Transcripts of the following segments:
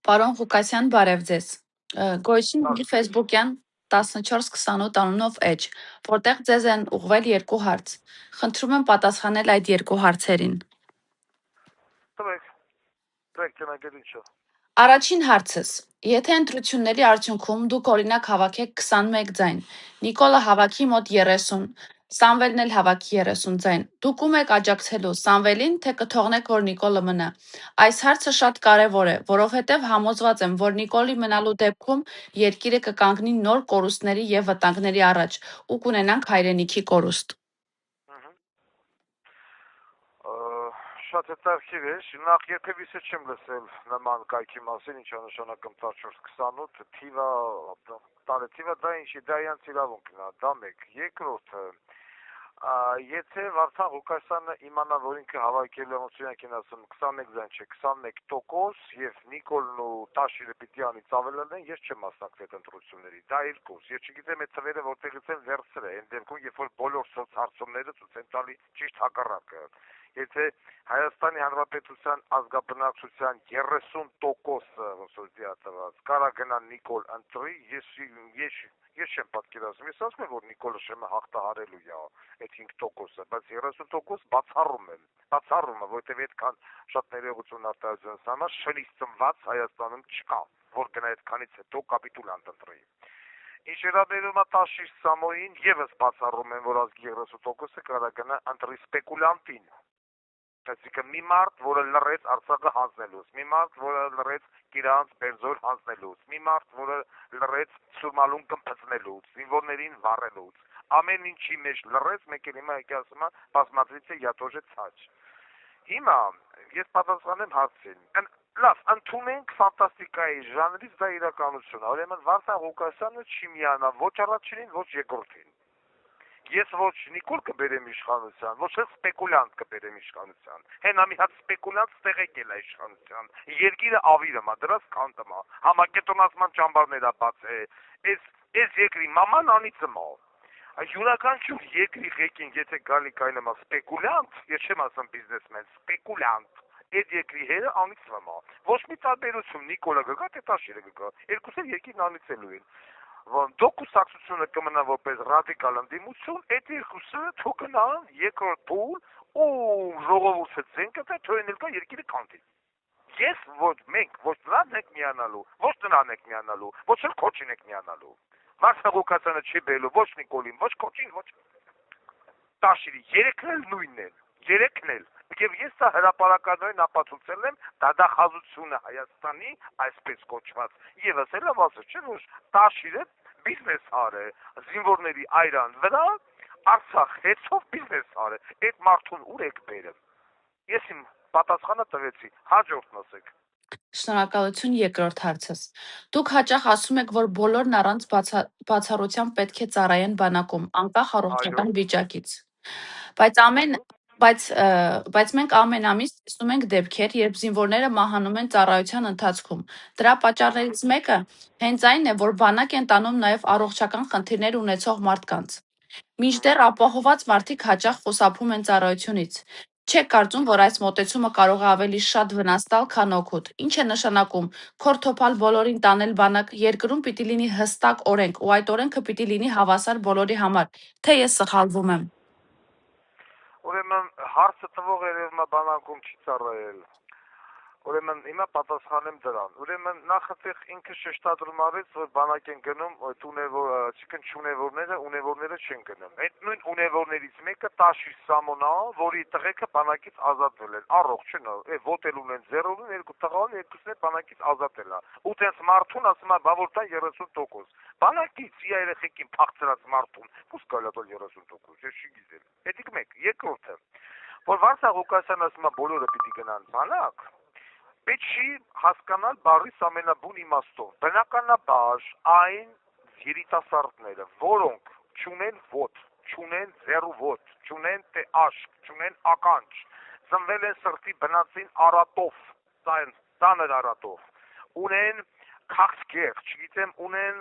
Պարոն Ղուկասյան, բարև ձեզ։ Գոյություն ունի Բարև։ Facebook-յան 1428 անունով էջ, որտեղ ձեզ են ուղղվել երկու հարց։ Խնդրում եմ պատասխանել այդ երկու հարցերին։ Տվեք ճնագել ինչը։ Առաջին հարցս. Եթե ընտրությունների արդյունքում դուք օրինակ հավաքեք 21 ձայն, Նիկոլը հավաքի մոտ 30, Սամվելն էլ հավաքի 30 ձայն, դուք ում եք աջակցելու, Սամվելին, թե կթողնեք, որ Նիկոլը մնա։ Այս հարցը շատ կարևոր է, որովհետև համոզված եմ, որ Նիկոլի մնալու դեպքում երկիրը կկանգնի նոր կորուստների և վտանգների առաջ ու կունենանք հայրենիքի կորուստ։ Շատ հետաքրքիր է, նախ երբևիցե չեմ լսել նման կայքի մասին, ինչա նշանակում 1428 թիվը, տարեթիվը դա ինչի, դա իրանց իրավունքն է, դա մեկ։ Երկրորդը, եթե Վարդան Ղուկասյանը իմանա, որ ինքը հավաքել է, ոնց են ասում, 21 ձայն չէ, 21% եւ Նիկոլն ու Տաշիրը պիտի անից ավելանեն, ես չեմ մասնակցել ընտրությունների։ Դա երկուս։ Ես չգիտեմ այդ թվերը որտեղից են վերցրել, այն դեպքում, երբ որ բոլոր սոցհարցումները ցույց են տալի ճիշտ հակառակը։ Եթե Հայաստանի Հանրապետության ազգաբնակչության 30%-ը, ոնց որ դիատված, կարա գնա Նիկոլ ընտրի, ես չեմ պատկերացնում, ես ասում եմ, որ Նիկոլը շեմը հաղթահարելու է այդ 5%-ը, բայց 30% բացառում եմ, որովհետև այդքան շատ ներողություն արտահայտությունից համար շլից ծնված Հայաստանում չկա, որ գնա այդքանից հետո կապիտուլանտ ընտրի։ Ինչ վերաբերում է Տաշիր Սամոյին, եւս բացառում եմ, որ ազգի 30%-ը կարա գնա ընտրի սպեկուլյանտին։ Այսինքն մի մարդ, որը լռեց Արցախը հանձնելուց, մի մարդ, որը լռեց Կիրանց Բերձոր հանձնելուց, մի մարդ, որը լռեց Սուրմալուն կմփծնելուց, զինվորներին վառելուց, ամեն ինչի մեջ լռեց, մեկ էլ հիմա եկի ասում է «Посмотрите, я тоже ցաչ»։ Հիմա ես պատասխանեմ հարցին։ Լավ, ընդունենք ֆանտաստիկայի ժանրից դա իրականություն է։ Ուրեմն Վարդան Ղուկասյանը չի միանա ոչ առաջինին, ոչ երկրորդին։ Ես ոչ Նիկոլ կբերեմ իշխանության, ոչ էլ սպեկուլյանտ կբերեմ իշխանության։ Հենա մի հատ սպեկուլյանտ ստեղեք էլ իշխանության։ Երկիրը ավիրը, դրած կանտմա, համակետոնացման ճամբարները բացե։ Այս երկրի մաման անիծմա։ Յուրաքանչյուր երկրի ղեկին, եթե գալի կայնեմա սպեկուլյանտ, ես չեմ ասում բիզնեսմեն, սպեկուլյանտ, այդ երկրի հերը անիծվում է։ Ոչ մի տարբերություն Նիկոլը գգա, թե Տաշիրը գգա։ Երկուսը երկիրն անիծելու են։ Դոկուսակցությունը կմնա որպես ռադիկալ ընդդիմություն, այդ երկուսը թողնան երկրորդ փուլ ու ժողովուրդը ցեն կտա թողնել կա երկիրը կանտի։ Ես ոչ մենք ոչ նրան եք միանալու, ոչ նրան եք միանալու, ոչ էլ քոչին եք միանալու։ Վարդան Ղուկասյանը չի բերելու ոչ Նիկոլին, ոչ քոչին, ոչ Տաշիրի, երեքն էլ նույնն են, երեքն էլ։ Եվ ես սա հրապարականորեն ապացուցել եմ դադախազությունը Հայաստանի այսպես կոչված։ Եվս էլ եմ ասել, չէ՞ որ Տաշիրը բիզնես արը, զինվորների այրան վրա Արցախ հեցով բիզնես արը։ Այդ մարդուն ուր եք բերում։ Ես իմ պատասխանը տվեցի, հաջորդն ասեք։ Շնորհակալություն երկրորդ հարցս։ Դուք հաճախ ասում եք, որ բոլորն առանց բացառության պետք է ծառայեն բանակում, անկախ առողջական վիճակից։ Բայց մենք ամեն ամիս տեսնում ենք դեպքեր, երբ զինվորները մահանում են ծառայության ընթացքում։ Դրա պատճառներից մեկը հենց այն է, որ բանակ են տանում նաև առողջական խնդիրներ ունեցող մարդկանց։ Մինչդեռ ապահոված մարդիկ հաճախ խուսափում են ծառայությունից։ Չեք կարծում, որ այս մոտեցումը կարող է ավելի շատ վնաս տալ, քան օգուտ։ Ինչ է նշանակում քորթոփալ բոլորին տանել բանակ, երկրում պիտի լինի հստակ օրենք, ու այդ օրենքը պիտի լինի հավասար բոլորի համար, թե ես սխալվում եմ։ Ուրեմն հարցը տվող երևում է բանակում չի ծառայել։ Ուրեմն հիմա պատասխանեմ դրան։ Ուրեմն նախատեղ ինքը շեշտադրում արեց, որ բանակ են գնում այդ ունևորները չեն գնում։ Այդ նույն ունևորներից մեկը Տաշիր Սամոնա, որի տղեկը բանակից ազատվել են։ Առողջ չէ՞, ոտել ունեն, ձեռով ունեն, երկու տղա ունեն, երկուսն էլ բանակից ազատել է։ Ու տենց մարդուն ասում է, բա որ տա 30%։ Բանակից իր երեխեքին փախցրած մարդուն, ո՞ւս կարելի է 30%, ես չգիտեմ։ Հետիք մեկ, երկրորդը, որ Վարդան Ղուկասյանը ասում է բոլորը պիտի գնան բանակ, պետք չի հասկանալ բառիս ամենաբուն իմաստով։ Բնականաբար այն երիտասարդները, որոնք չունեն ոտ, չունեն ձեռու ոտ, չունեն թե աշկ, չունեն ականջ, ծնվել են սրտի բնածին արատով, ծանր արատով, ունեն քաղցկեղ, չգիտեմ, ունեն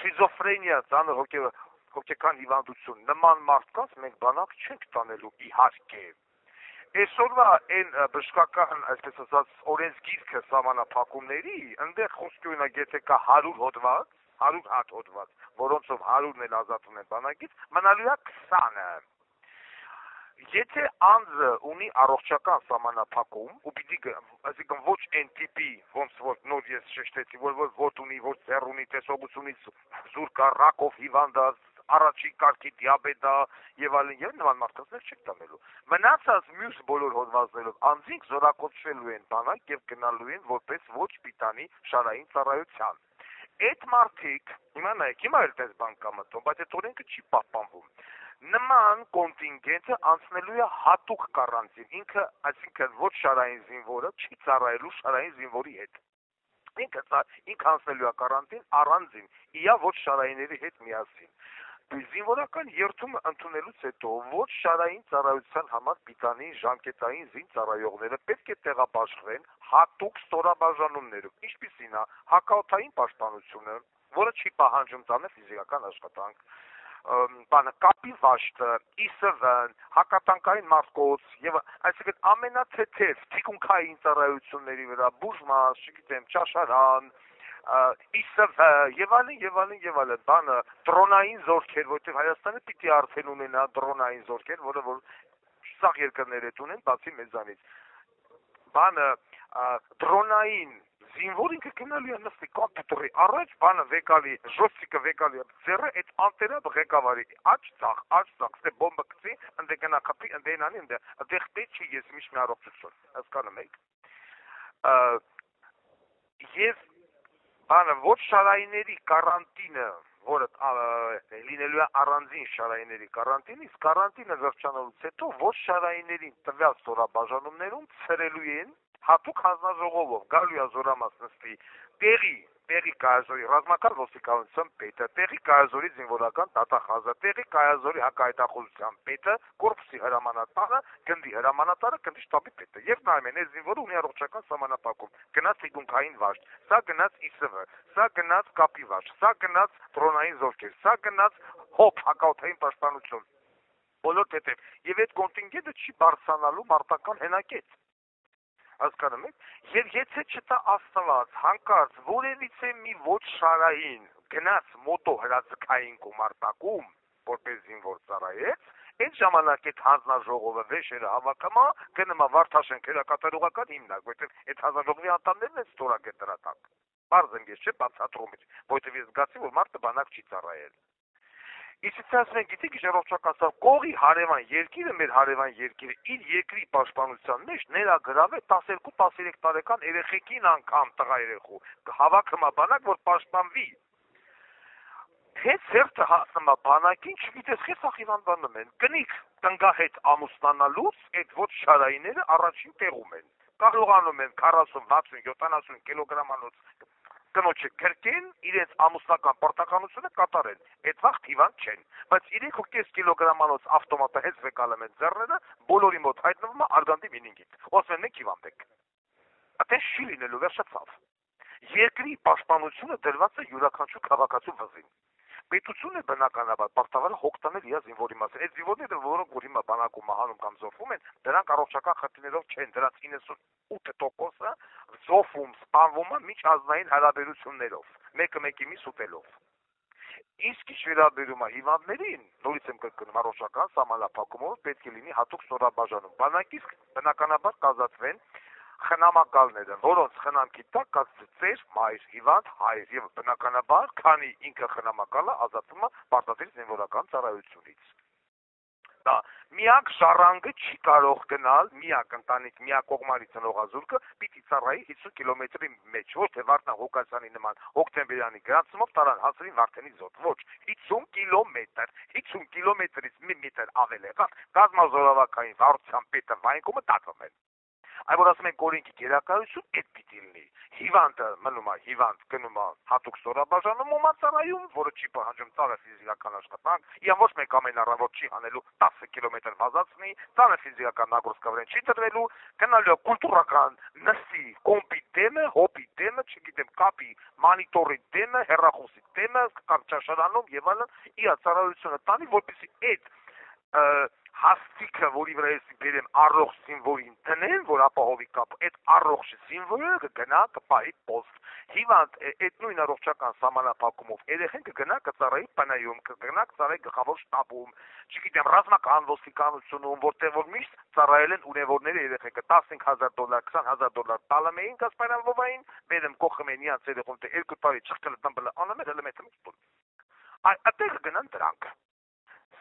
շիզոֆրենիա, ծանր հոգեկան հիվանդություն, նման մարդկանց մենք բանակ չենք տանելու իհարկե։ Այսօրվա այն բժշկական, այսպես ասած, օրենսգիրքը սահմանափակումների, այնտեղ խոսքի օրինակ եթե կա 100 հոդված, 100 հատ հոդված, որոնցով 100-ն էլ ազատվում են բանակից, մնալու է 20-ը։ Եթե անձը ունի առողջական սահմանափակում, ու պիտի, այսինքն ոչ այն տիպի, ոնց որ նոր ես շեշտեցի, որ ոտք ունի, որ ձեռ ունի, տեսողությունից զուր կա, ռակով հիվանդած, առաջին կարգի դիաբետա եւ այլն եւ նման մարդկանց չեք տանելու։ Մնացած մյուս բոլոր հոդվածներով անձինք զորակոչվելու են բանակ եւ գնալու են որպես ոչ պիտանի շարային ծառայության։ Այդ մարդիկ, հիմա նայեք, հիմա էլ դες բան կա մտնում, բայց այդ օրենքը չի պահպանվում։ Նման կոնտինգենտը անցնելու է հատուկ կարանտին, ինքը, այսինքն ոչ շարային զինվորը չի ծառայելու շարային զինվորի հետ։ Ինքը անցնելու է կարանտին առանձին, իա ոչ շարայինների հետ միասին։ Զինվորական երթումը ընդունելուց հետո ոչ շարային ծառայության համար պիտանի ժամկետային զինծառայողները պետք է տեղաբաշխվեն հատուկ ստորաբաժանումներով, ինչպիսին է հակաօդային պաշտպանությունը, որը չի պահանջում ծանր ֆիզիկական աշխատանք, կապի վաշտը, ԻՍՎ-ն, հակատանկային մարտկոց եւ այսինքն ամենաթեթև թիկունքային ծառայությունների վրա բուժմաս, չգիտեմ, ճաշարան, ԻՍՎ եւ այլն, բանը դրոնային զորքեր, որտեղ Հայաստանը պիտի արդեն ունենա դրոնային զորքեր, որը որ սաղ երկրները ունեն, բացի մեզանից։ Բանը դրոնային զինվոր ինքը գնալու է նստի կոմպյուտերի առաջ, բանը վեկալի, ժոստիկը վեկալի, ձեռը այդ անտենա ղեկավարի, աջ ծախ, ստե բոմբը գցի, ընդ գնա խփի, ընդ այնանի, այնտեղ պետք չի ես միշտ մի առողջություն, հասկանում եք։ Եվ բանը ոչ շարայիների կարանտինը, որը լինելու է առանձին շարայիների կարանտին, իսկ կարանտինը վերջանալուց հետո ոչ շարայիներին տվյալ ստորաբաժանումներում ցրելու են հատուկ հանձնաժողովով, գալու է զորամաս նստի տեղի կայազորի ռազմական ոստիկանության պետը, տեղի կայազորի զինվորական դատախազը, տեղի կայազորի հակահայտախոզության պետը, կորպուսի հրամանատարը, գնդի հրամանատարը, գնդի շտաբի պետը։ Եվ նայում են, այս զինվորը ունի առողջական սահմանափակում, գնաց թիկունքային վաշտ, սա գնաց ԻՍՎ, սա գնաց կապի վաշտ, սա գնաց դրոնային զորքեր, սա գնաց հոբ հակաօդային պաշտպանություն։ Բոլոր թեթև։ Եվ այդ կոնտինգենտը չի բարձրանալու մարտական հենակեց։ Հասկանում եք, եւ եթե չտա Աստված հանկարծ որևիցե մի ոչ շարային գնաց մոտո հրաձգային գումարտակում, որպես զինվոր ծառայեց, այդ ժամանակ այդ հանձնաժողովը վեշերը հավաքամա գնումա Վարդաշեն քերակատարողական հիմնակ, որտեղ այդ հանձնաժողովի անդամներն են ստորագետ դրատակ։ Բարձ եմ ես չէ բացատրում եմ, որտեղ ես զգացի, որ մարդը բանակ չի ծառայել։ Իսկ ասենք գիտեք ժողովրդական կողի հարևան երկիրը մեր հարևան երկիրը իր երկրի պաշտպանության մեջ ներագրավե 12-13 տարեկան երեխեքին անգամ տղա երեխու հավաքումա բանակ որ պաշտպանվի հետ սերտը հասնումա բանակին չգիտես խես ախիվանդանում են կնիկ տնգա հետ ամուսնանալուց այդ ոչ շարայիները առաջին տեղում են կարողանում են 40, 60, 70 կիլոգրամանոց կնոջը կրկին իրենց ամուսնական պարտականությունը կատարեն, այդ վաղ թիվան չեն, բայց 3.5 կիլոգրամանոց ավտոմատը հետ վեկալում են ձեռները, բոլորի մոտ հայտնվում է արգանդի մինինգիտ, osmen եք հիվանդ եք, այդպես չի լինելու վերջացավ, երկրի պաշտպանությունը դրված է յուրաքանչյուր քաղաքացու վզին, պետությունը բնականաբար պարտավոր է հոգ տանել իր զինվորի մասին, այդ զինվորները որոնք որ հիմա բանակում մահանում կամ զոհվում են, դրանք առողջական խնդիրներով չեն, դրանց 98%-ը զոհվում, սպանվում է միջազգային հարաբերություններով, մեկը մեկի միս ուտելով։ Իսկ ինչ վերաբերում է հիվանդներին, նորից եմ կրկնում, առողջական սահմանափակումով պետք է լինի հատուկ ստորաբաժանում։ Բանակից բնականաբար կազատվեն խնամակալները, որոնց խնամքի տակ կա ծեր, մայր, հիվանդ, հայր եւ բնականաբար, քանի ինքը խնամակալը ազատվում է պարտադիր զինվորական ծառայությունից։ Դա միակ ժառանգը չի կարող գնալ, միակ ընտանիք, միակ կողմանի ծնողազուրկը պիտի ծառայի 50 կիլոմետրի մեջ, ոչ թե Վարդան Ղուկասյանի նման հոկտեմբերյանի գրանցումով տարան հասրին Վարդենի զոտ, ոչ, 50 կիլոմետրից մի մետր ավել եղավ, գազմազորավակային վարության պետը վայնկումը դատում են։ Այ որ ասում ենք օրենքի գերակայություն, այդ պիտի լինի։ Հիվանդը մնում է հիվանդ գնում է հատուկ ստորաբաժանում ծառայում, որը չի պահանջում ծանր ֆիզիկական աշխատանք, իան ոչ մեկ ամեն առավոտ չի անելու 10 կիլոմետր վազացնի, ծանր ֆիզիկական նագրոսկավրեն չի տրվելու, գնալու կուլտուրական նստի կոմպի դեմը, հոպի դեմը, չգիտեմ, կապի, մանիտորի դեմը, հեռախոսի դեմը, կամ ճաշարանում եւ այլն, իր ծառայությունը տանի, որպեսզի այդ հաստիկը, որի վրա ես բերեմ առողջ զինվորին տնեն, որ ապահովի կապ, այդ առողջ զինվորը կգնա կպահի post։ Հիվանդ այդ նույն առողջական սահմանափակումով երեխեն կգնա կծառայի բանայում, կգնա կծառայի գլխավոր շտաբում, չգիտեմ, ռազմական ոստիկանությունում, որտեղ որ միշտ ծառայել են ունևորները երեխեքը $15,000, $20,000 տալը էին Կասպարանովային, բերեմ կողմ են իրանց երեխուն, թե 2 տարի չխտել տամբլը անամել հլմեթ այդտեղ կգնան դրանք։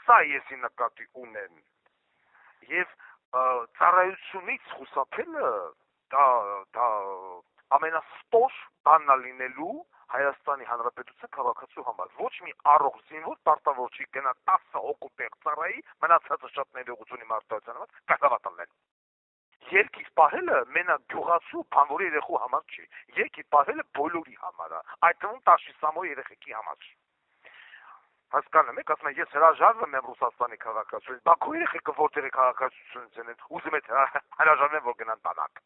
Սա եսի նկատի ունեմ։ Եվ ծառայությունից խուսափելը դա ամենաստոր բանն է լինելու Հայաստանի Հանրապետության քաղաքացու համար։ Ոչ մի առողջ զինվոր պարտավոր չի գնա 10 հոգու տեղ ծառայի, մնացածը շատ ներողություն իմ արտահայտության համար, կհավատալեն։ Երկիր պահելը մենակ գյուղացու բանվորի երեխու համար չի։ Երկիր պահելը բոլորի համար է, այդ թվում 10-ամյա երեխեքի համար։ Հասկանում եք, ասում եմ, ես հրաժարվում եմ Ռուսաստանի քաղաքացիությունից, Բաքու երեխեքը որտեղ է քաղաքացիությունից են, ուզում եք հրաժարվեմ, որ գնան տանակ։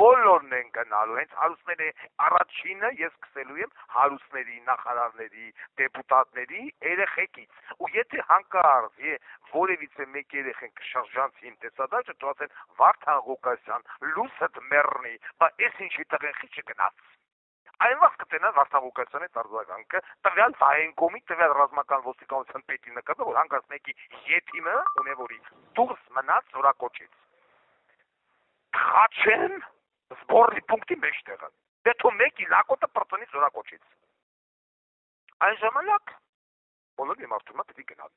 Բոլորն են գնալու, հենց հարուստների առաջինը ես սկսելու եմ հարուստների, նախարարների, դեպուտատների երեխեքից։ Ու եթե հանկարծ որևիցե մեկ երեխեն կշարժանցի իմ տեսադաշտը, թող ասեն Վարդան Ղուկասյան, լուսդ մեռնի, բա էս ինչի տղենքի չգնաց։ Այնվաղ կտենան Վարդան Ղուկասյանի արձագանքը տվյալ հայենկոմի տվյալ ռազմական ոստիկանության պետի նկատը, որ հանկարծ մեկի ետիմը ունևորի դուրս մնաց զորակոչից։ Խաչեն զբորի պունկտի մեջտեղը։ Դե թո մեկի լակոտը պրծնի զորակոչից։ Այն ժամանակ բոլորի մարդումա պետք է գնան։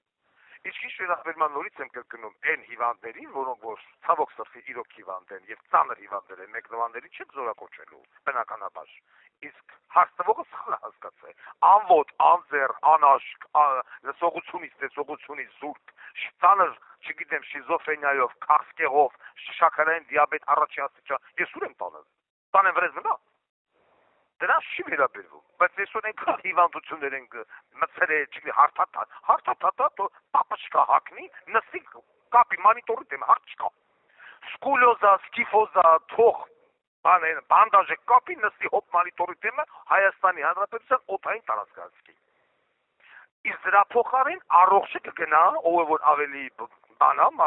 Իսկ ինչ վերաբերման նորից եմ կրկնում այն հիվանդներին, որոնք որ ցավոք սրտի իրոք հիվանդ են եւ ծանր հիվանդներ են, մեկնովանների չեք զորակոչելու, բնականաբար։ Իսկ հաստվողը սխալ է հասկացել։ Անոտ, անձեր, անաշկ, սողությունից, տեսողությունից զուրկ, ծանր, չգիտեմ, շիզոֆրենիայով, քաղցկեղով, շաքարային դիաբետ առաջի աստիճան, ես ուր եմ տանել։ Տանեմ վրեզ վրա։ Դրանց չի վերաբերվում, բայց այսօր այնքան հիվանդություններ են մցրել, չգիտի, հարթաթաթ, պապաչկա հակնի, նստի կապի մանիտորի դեմ հարթ չկա։ Սկուլոզա, սկիֆոզա, թող բանդաժը կապի, նստի հոպ մանիտորի դեմը Հայաստանի Հանրապետության օդային տարածքացքի։ Իսկ դրա փոխարեն առողջը կգնա, ով որ ավելի բանամ,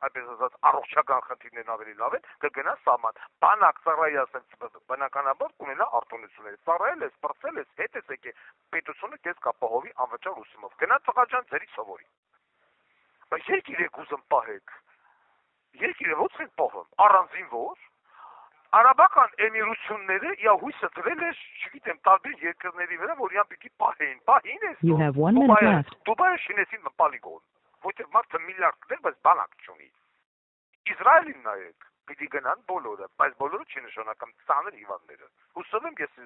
այսպես ասած, առողջական խնդիրներն ավելի լավ են, կգնա սահման։ Բանակ ծառայի ասած բնականաբար կունենա արտոնությունները։ Ծառայել ես, պրծել ես, հետ ես եկե, պետությունը քեզ կապահովի անվճար ուսումով։ Գնա տղաջան ձերի սովորի։ Բայց երկիր եք ուզում պահեք։ Երկիրը ո՞նց են պահում։ Առանձին որ Արաբական էմիրությունները իա հույսը տվել է, չգիտեմ, տարբեր երկրների վրա, որ իան պիտի պահեին։ Պահին ես Դուբայը շինեցին պալիգոն, որտեղ մարդը միլիարդներ, բայց բանակ չունի։ Իսրայելին նայեք, պիտի գնան բոլորը, բայց բոլորը չի նշանակում ծանր հիվանդները։ Հուսով եմ ես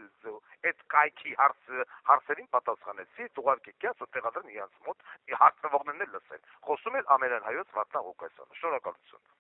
այդ կայքի հարցերին պատասխանեցի, ուղարկեք ես ու տեղադրեմ իրանց մոտ հարցնվողներն էլ լսեն։ Խոսում է ամերիկյան հայոց Վարդան Ղուկասյանը։ Շնորհակալություն։